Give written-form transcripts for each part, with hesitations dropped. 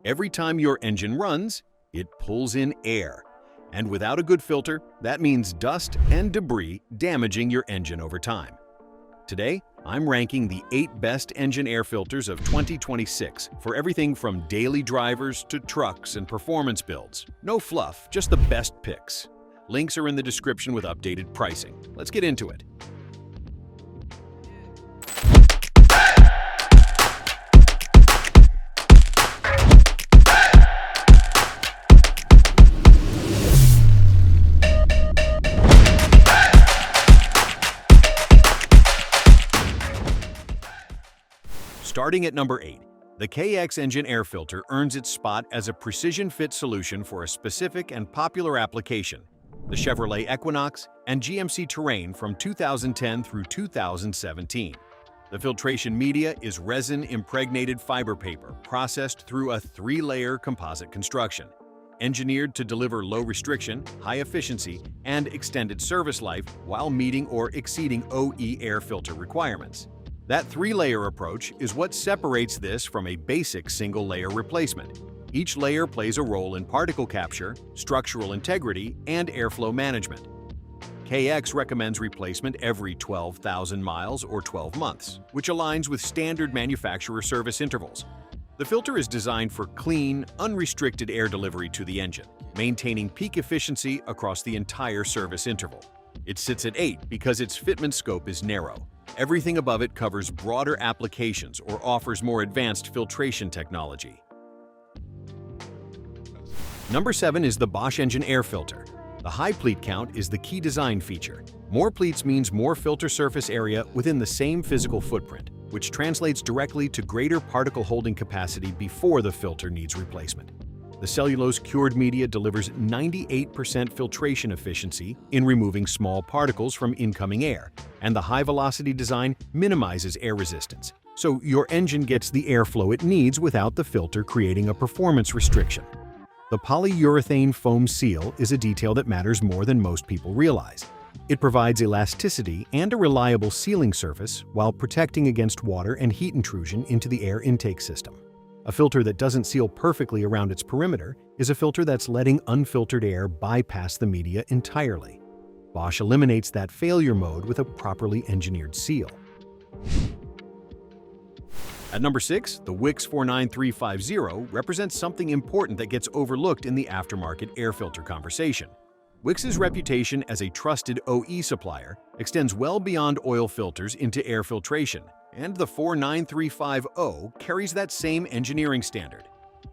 Every time your engine runs, it pulls in air. And without a good filter, that means dust and debris damaging your engine over time. Today, I'm ranking the 8 best engine air filters of 2026 for everything from daily drivers to trucks and performance builds. No fluff, just the best picks. Links are in the description with updated pricing. Let's get into it. Starting at number 8, the KX engine air filter earns its spot as a precision fit solution for a specific and popular application, the Chevrolet Equinox and GMC Terrain from 2010 through 2017. The filtration media is resin-impregnated fiber paper processed through a 3-layer composite construction, engineered to deliver low restriction, high efficiency, and extended service life while meeting or exceeding OE air filter requirements. That 3-layer approach is what separates this from a basic single-layer replacement. Each layer plays a role in particle capture, structural integrity, and airflow management. KX recommends replacement every 12,000 miles or 12 months, which aligns with standard manufacturer service intervals. The filter is designed for clean, unrestricted air delivery to the engine, maintaining peak efficiency across the entire service interval. It sits at 8 because its fitment scope is narrow. Everything above it covers broader applications or offers more advanced filtration technology. Number 7 is the Bosch engine air filter. The high pleat count is the key design feature. More pleats means more filter surface area within the same physical footprint, which translates directly to greater particle holding capacity before the filter needs replacement. The cellulose-cured media delivers 98% filtration efficiency in removing small particles from incoming air, and the high-velocity design minimizes air resistance, so your engine gets the airflow it needs without the filter creating a performance restriction. The polyurethane foam seal is a detail that matters more than most people realize. It provides elasticity and a reliable sealing surface while protecting against water and heat intrusion into the air intake system. A filter that doesn't seal perfectly around its perimeter is a filter that's letting unfiltered air bypass the media entirely. Bosch eliminates that failure mode with a properly engineered seal. At number 6, the Wix 49350 represents something important that gets overlooked in the aftermarket air filter conversation. Wix's reputation as a trusted OE supplier extends well beyond oil filters into air filtration, and the 49350 carries that same engineering standard.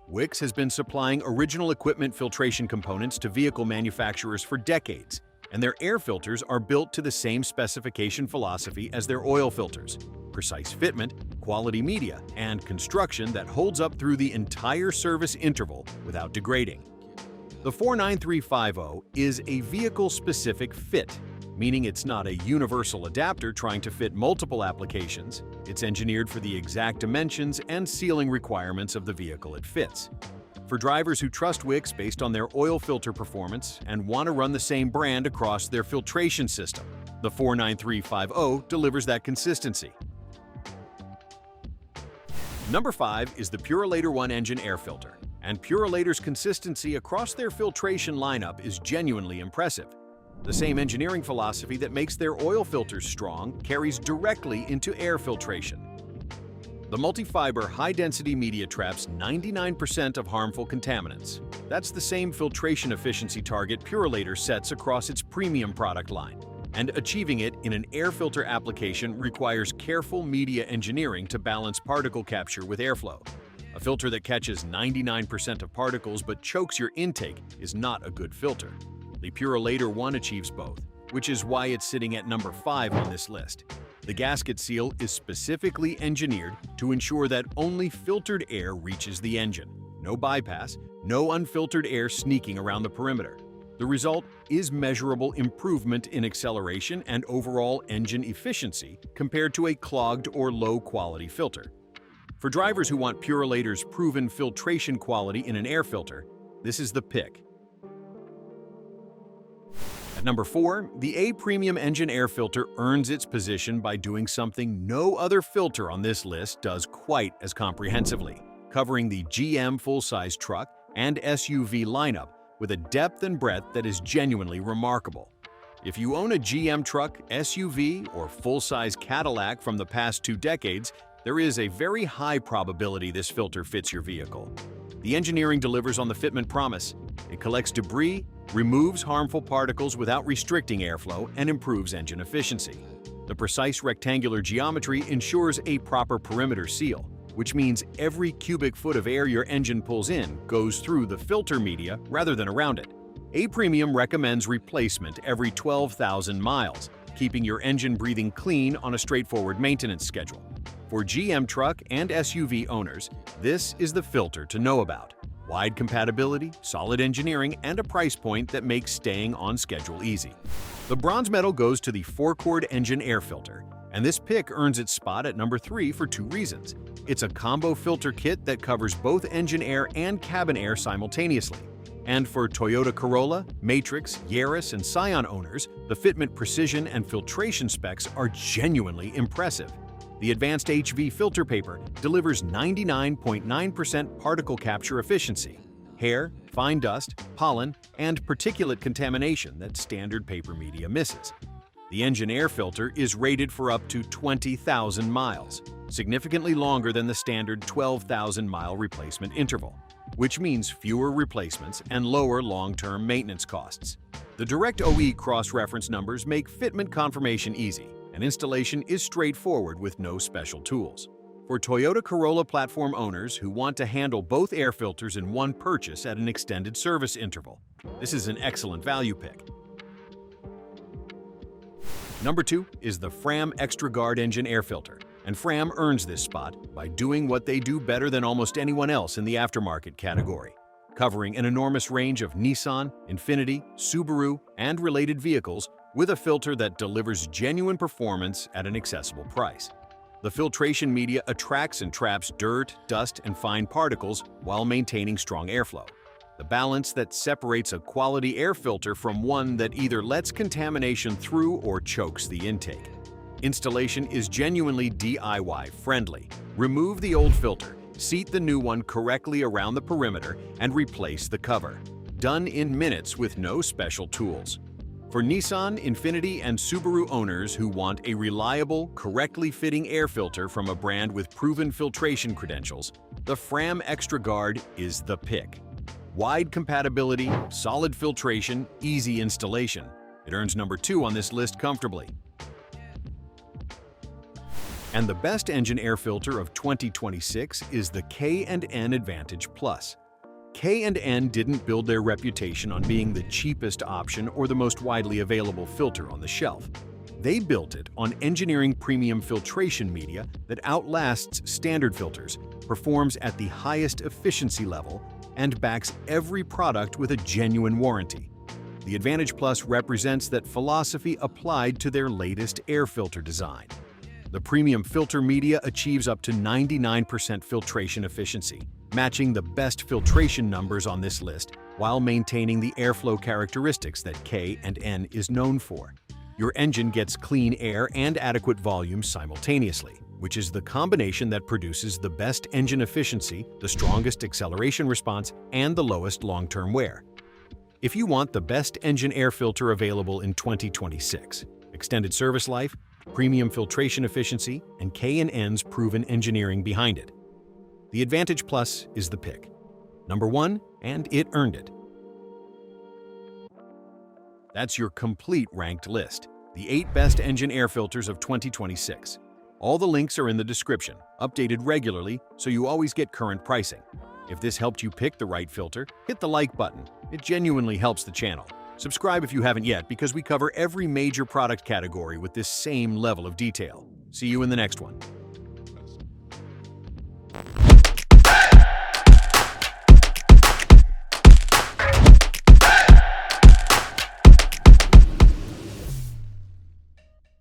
Wix has been supplying original equipment filtration components to vehicle manufacturers for decades, and their air filters are built to the same specification philosophy as their oil filters: precise fitment, quality media, and construction that holds up through the entire service interval without degrading. The 49350 is a vehicle-specific fit, meaning it's not a universal adapter trying to fit multiple applications. It's engineered for the exact dimensions and sealing requirements of the vehicle it fits. For drivers who trust Wix based on their oil filter performance and want to run the same brand across their filtration system, the 49350 delivers that consistency. Number 5 is the Purolator 1 engine air filter, and Purolator's consistency across their filtration lineup is genuinely impressive. The same engineering philosophy that makes their oil filters strong carries directly into air filtration. The multi-fiber high-density media traps 99% of harmful contaminants. That's the same filtration efficiency target Purolator sets across its premium product line. And achieving it in an air filter application requires careful media engineering to balance particle capture with airflow. A filter that catches 99% of particles but chokes your intake is not a good filter. The Purolator 1 achieves both, which is why it's sitting at number 5 on this list. The gasket seal is specifically engineered to ensure that only filtered air reaches the engine. No bypass, no unfiltered air sneaking around the perimeter. The result is measurable improvement in acceleration and overall engine efficiency compared to a clogged or low-quality filter. For drivers who want Purolator's proven filtration quality in an air filter, this is the pick. At number 4, the A Premium Engine Air Filter earns its position by doing something no other filter on this list does quite as comprehensively: covering the GM full-size truck and SUV lineup with a depth and breadth that is genuinely remarkable. If you own a GM truck, SUV, or full-size Cadillac from the past 2 decades, there is a very high probability this filter fits your vehicle. The engineering delivers on the fitment promise. It collects debris, removes harmful particles without restricting airflow, and improves engine efficiency. The precise rectangular geometry ensures a proper perimeter seal, which means every cubic foot of air your engine pulls in goes through the filter media rather than around it. A-Premium recommends replacement every 12,000 miles, keeping your engine breathing clean on a straightforward maintenance schedule. For GM truck and SUV owners, this is the filter to know about. Wide compatibility, solid engineering, and a price point that makes staying on schedule easy. The bronze medal goes to the 4-cord engine air filter, and this pick earns its spot at number 3 for 2 reasons. It's a combo filter kit that covers both engine air and cabin air simultaneously. And for Toyota Corolla, Matrix, Yaris, and Scion owners, the fitment precision and filtration specs are genuinely impressive. The advanced HV filter paper delivers 99.9% particle capture efficiency, hair, fine dust, pollen, and particulate contamination that standard paper media misses. The engine air filter is rated for up to 20,000 miles, significantly longer than the standard 12,000-mile replacement interval, which means fewer replacements and lower long-term maintenance costs. The direct OE cross-reference numbers make fitment confirmation easy, and installation is straightforward with no special tools. For Toyota Corolla platform owners who want to handle both air filters in one purchase at an extended service interval, this is an excellent value pick. Number 2 is the Fram Extra Guard engine air filter, and Fram earns this spot by doing what they do better than almost anyone else in the aftermarket category, covering an enormous range of Nissan, Infiniti, Subaru, and related vehicles with a filter that delivers genuine performance at an accessible price. The filtration media attracts and traps dirt, dust, and fine particles while maintaining strong airflow. The balance that separates a quality air filter from one that either lets contamination through or chokes the intake. Installation is genuinely DIY friendly. Remove the old filter, seat the new one correctly around the perimeter, and replace the cover. Done in minutes with no special tools. For Nissan, Infiniti, and Subaru owners who want a reliable, correctly fitting air filter from a brand with proven filtration credentials, the Fram Extra Guard is the pick. Wide compatibility, solid filtration, easy installation. It earns number 2 on this list comfortably. And the best engine air filter of 2026 is the K&N Advantage Plus. K&N didn't build their reputation on being the cheapest option or the most widely available filter on the shelf. They built it on engineering premium filtration media that outlasts standard filters, performs at the highest efficiency level, and backs every product with a genuine warranty. The Advantage Plus represents that philosophy applied to their latest air filter design. The premium filter media achieves up to 99% filtration efficiency, matching the best filtration numbers on this list while maintaining the airflow characteristics that K&N is known for. Your engine gets clean air and adequate volume simultaneously, which is the combination that produces the best engine efficiency, the strongest acceleration response, and the lowest long-term wear. If you want the best engine air filter available in 2026, extended service life, premium filtration efficiency, and K&N's proven engineering behind it, the Advantage Plus is the pick. Number 1, and it earned it. That's your complete ranked list, the 8 best engine air filters of 2026. All the links are in the description, updated regularly so you always get current pricing. If this helped you pick the right filter, hit the like button. It genuinely helps the channel. Subscribe if you haven't yet because we cover every major product category with this same level of detail. See you in the next one.